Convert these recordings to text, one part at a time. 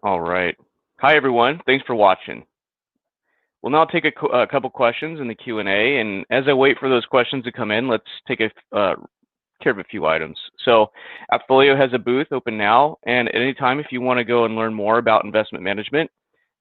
All right. Hi, everyone. Thanks for watching. We'll now take a couple questions in the Q&A, and as I wait for those questions to come in, let's take care of a few items. So Appfolio has a booth open now, and at any time, if you want to go and learn more about investment management,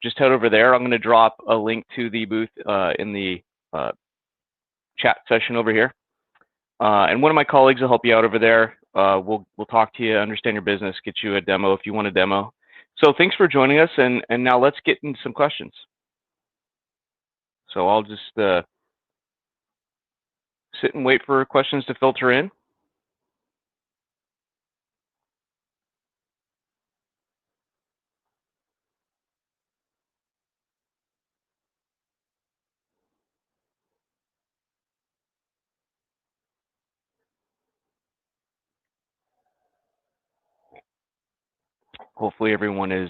just head over there. I'm going to drop a link to the booth in the chat session over here. And one of my colleagues will help you out over there. We'll talk to you, understand your business, get you a demo if you want a demo. So thanks for joining us, and now let's get into some questions. So I'll just sit and wait for questions to filter in. Hopefully everyone is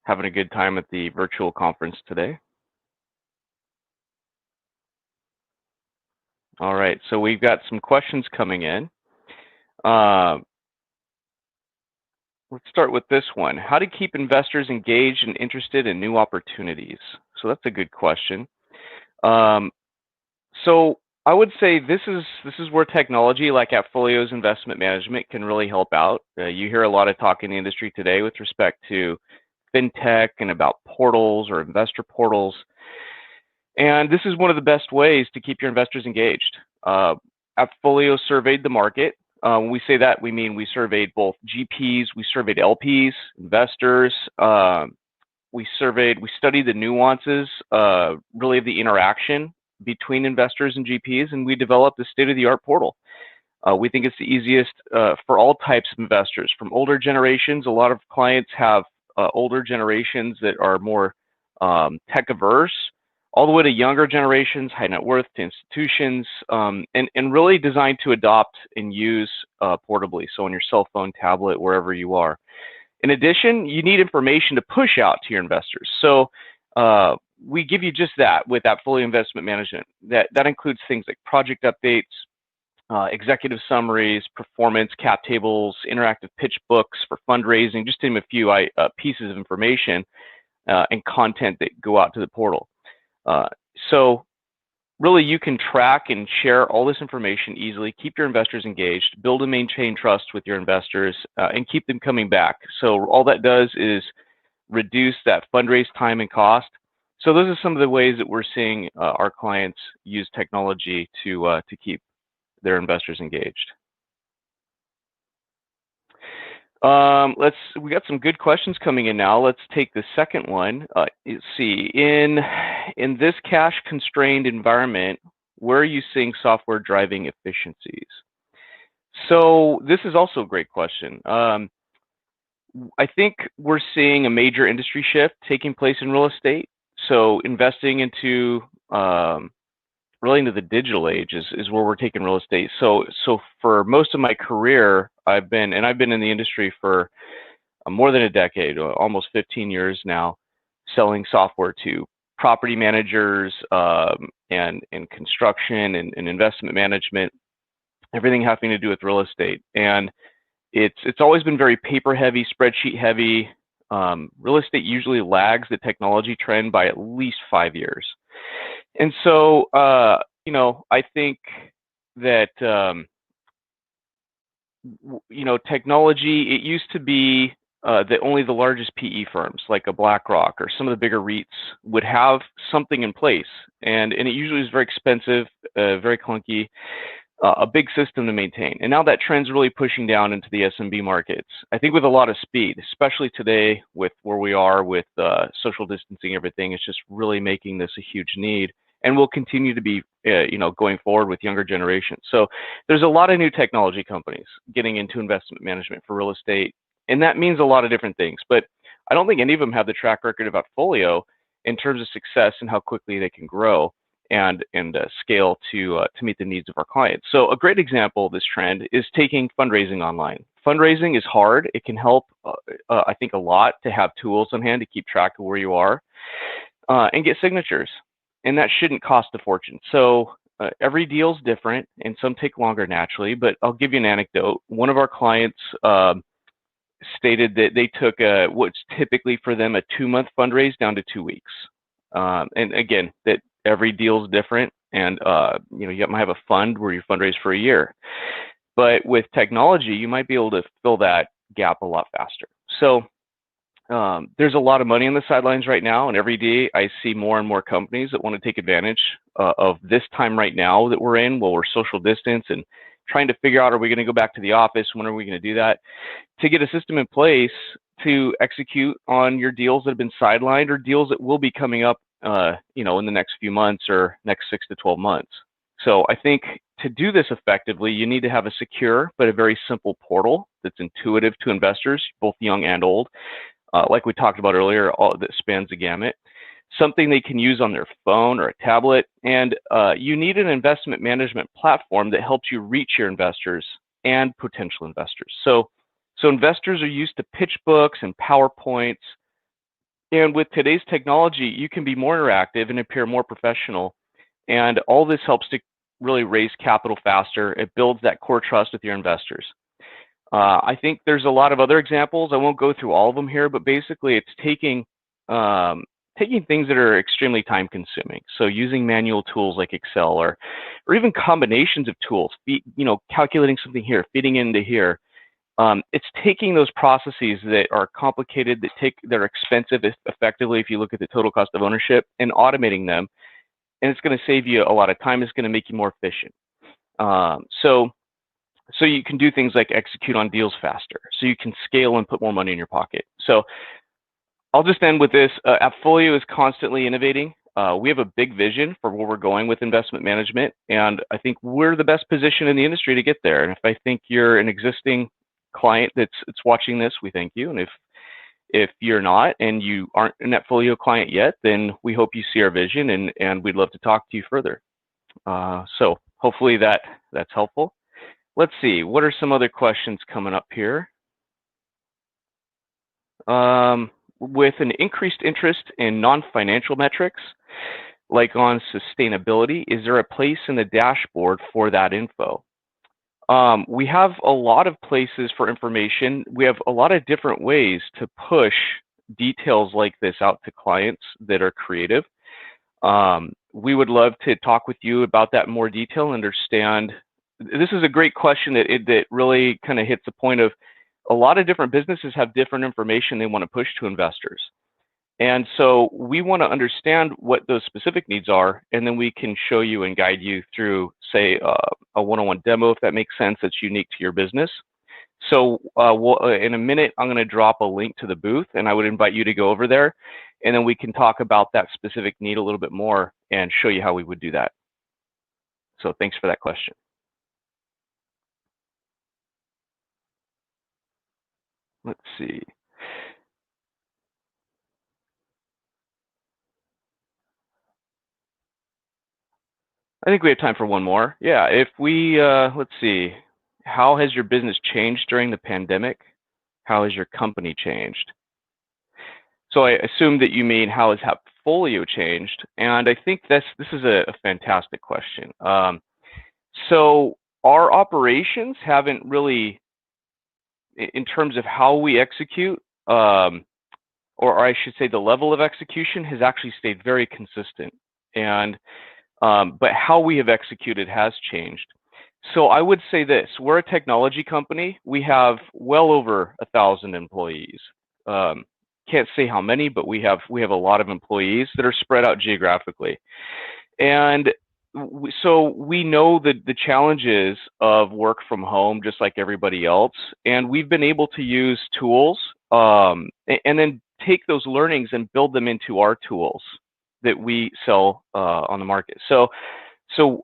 having a good time at the virtual conference today. All right, so we've got some questions coming in. Let's start with this one. How to keep investors engaged and interested in new opportunities? So that's a good question. So I would say this is where technology like Appfolio's investment management can really help out. You hear a lot of talk in the industry today with respect to fintech and about portals or investor portals. And this is one of the best ways to keep your investors engaged. Appfolio surveyed the market. When we say that, we mean we surveyed both GPs, we surveyed LPs, investors. We studied the nuances, really of the interaction between investors and GPs, and we developed a state-of-the-art portal. We think it's the easiest for all types of investors, from older generations. A lot of clients have older generations that are more tech-averse, all the way to younger generations, high net worth, to institutions, and really designed to adopt and use portably, so on your cell phone, tablet, wherever you are. In addition, you need information to push out to your investors. So we give you just that with Appfolio Investment Management. That includes things like project updates, executive summaries, performance, cap tables, interactive pitch books for fundraising, just to name a few pieces of information and content that go out to the portal. So really you can track and share all this information easily, keep your investors engaged, build and maintain trust with your investors, and keep them coming back. So all that does is reduce that fundraise time and cost. So those are some of the ways that we're seeing our clients use technology to keep their investors engaged. We got some good questions coming in now. Let's take the second one. Let's see, in this cash-constrained environment, where are you seeing software driving efficiencies? So this is also a great question. I think we're seeing a major industry shift taking place in real estate. So investing into really into the digital age is where we're taking real estate. So for most of my career, I've been in the industry for more than a decade, almost 15 years now, selling software to property managers and construction and investment management, everything having to do with real estate. And it's always been very paper heavy, spreadsheet heavy. Real estate usually lags the technology trend by at least 5 years. And so, you know, I think that, you know, technology, it used to be that only the largest PE firms like a BlackRock or some of the bigger REITs would have something in place. And it usually is very expensive, very clunky, a big system to maintain. And now that trend's really pushing down into the SMB markets. I think with a lot of speed, especially today with where we are with social distancing, everything, it's just really making this a huge need, and will continue to be, you know, going forward with younger generations. So there's a lot of new technology companies getting into investment management for real estate, and that means a lot of different things. But I don't think any of them have the track record of Appfolio in terms of success and how quickly they can grow and scale to meet the needs of our clients. So a great example of this trend is taking fundraising online. Fundraising is hard. It can help, I think, a lot to have tools on hand to keep track of where you are and get signatures. And that shouldn't cost a fortune. So every deal is different, and some take longer naturally. But I'll give you an anecdote. One of our clients stated that they took what's typically for them a 2-month fundraise down to 2 weeks. And again, that every deal is different, and you might have a fund where you fundraise for a year. But with technology, you might be able to fill that gap a lot faster. So there's a lot of money on the sidelines right now, and every day I see more and more companies that want to take advantage of this time right now that we're in, while we're social distance and trying to figure out, are we going to go back to the office? When are we going to do that? To get a system in place to execute on your deals that have been sidelined, or deals that will be coming up, in the next few months or next 6 to 12 months. So I think to do this effectively, you need to have a secure but a very simple portal that's intuitive to investors, both young and old. Like we talked about earlier, all that spans the gamut. Something they can use on their phone or a tablet. And you need an investment management platform that helps you reach your investors and potential investors. So investors are used to pitch books and PowerPoints. And with today's technology, you can be more interactive and appear more professional. And all this helps to really raise capital faster. It builds that core trust with your investors. I think there's a lot of other examples. I won't go through all of them here, but basically it's taking things that are extremely time consuming. So using manual tools like Excel or even combinations of tools, calculating something here, feeding into here. It's taking those processes that are complicated, that are expensive effectively if you look at the total cost of ownership, and automating them. And it's going to save you a lot of time. It's going to make you more efficient. So you can do things like execute on deals faster. So you can scale and put more money in your pocket. So I'll just end with this. Appfolio is constantly innovating. We have a big vision for where we're going with investment management, and I think we're the best position in the industry to get there. And if I think you're an existing client that's watching this, we thank you. And if you're not and you aren't an Appfolio client yet, then we hope you see our vision, and we'd love to talk to you further. So hopefully that's helpful. Let's see, what are some other questions coming up here? With an increased interest in non-financial metrics, like on sustainability, is there a place in the dashboard for that info? We have a lot of places for information. We have a lot of different ways to push details like this out to clients that are creative. We would love to talk with you about that in more detail, understand. This is a great question that really kind of hits the point of a lot of different businesses have different information they want to push to investors. And so we want to understand what those specific needs are, and then we can show you and guide you through, say, a one-on-one demo, if that makes sense, that's unique to your business. So in a minute, I'm going to drop a link to the booth, and I would invite you to go over there, and then we can talk about that specific need a little bit more and show you how we would do that. So thanks for that question. Let's see. I think we have time for one more. Yeah, if we, let's see, how has your business changed during the pandemic? How has your company changed? So I assume that you mean how has Appfolio changed? And I think this is a fantastic question. So our operations haven't really, in terms of how we execute, or I should say the level of execution has actually stayed very consistent. And but how we have executed has changed. So I would say this: we're a technology company. We have well over 1,000 employees. Can't say how many, but we have a lot of employees that are spread out geographically. And so we know the challenges of work from home, just like everybody else. And we've been able to use tools and then take those learnings and build them into our tools that we sell on the market. So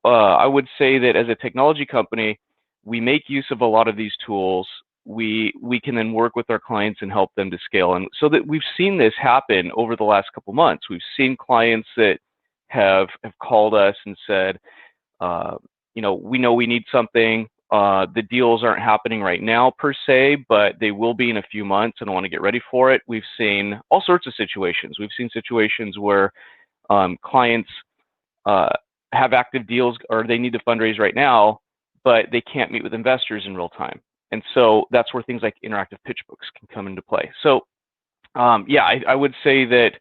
I would say that as a technology company, we make use of a lot of these tools. We can then work with our clients and help them to scale. And so that we've seen this happen over the last couple months. We've seen clients that have called us and said, we know we need something. The deals aren't happening right now per se, but they will be in a few months, and I want to get ready for it. We've seen all sorts of situations. We've seen situations where clients have active deals, or they need to fundraise right now, but they can't meet with investors in real time. And so that's where things like interactive pitch books can come into play. So yeah, I would say that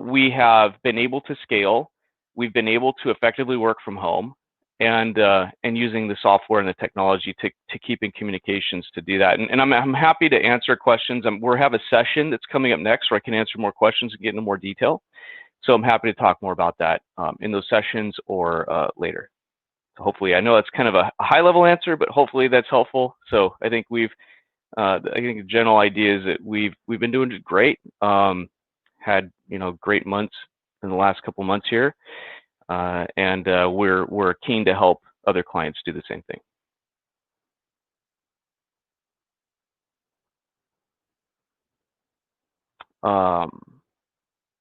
we have been able to scale. We've been able to effectively work from home, and using the software and the technology to keep in communications to do that. And I'm happy to answer questions. We have a session that's coming up next where I can answer more questions and get into more detail. So I'm happy to talk more about that in those sessions or later. So hopefully, I know that's kind of a high-level answer, but hopefully that's helpful. So I think I think the general idea is that we've been doing great. Had great months in the last couple months here, and we're keen to help other clients do the same thing.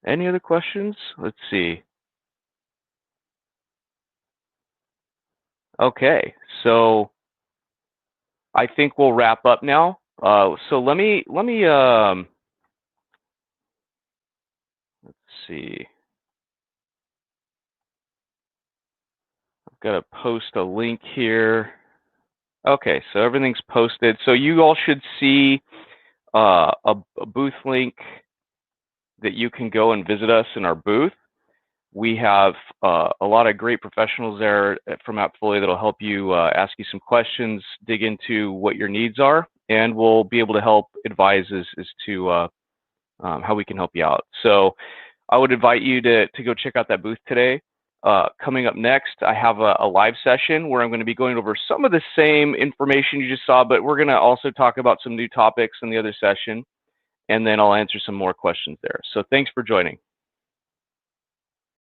Any other questions? Let's see. Okay, so I think we'll wrap up now. So let me let's see. I've got to post a link here. Okay, so everything's posted. So you all should see a booth link that you can go and visit us in our booth. We have a lot of great professionals there from Appfolio that'll help you ask you some questions, dig into what your needs are, and we'll be able to help advise as to how we can help you out. So I would invite you to go check out that booth today. Coming up next, I have a live session where I'm going to be going over some of the same information you just saw, but we're going to also talk about some new topics in the other session, and then I'll answer some more questions there. So thanks for joining.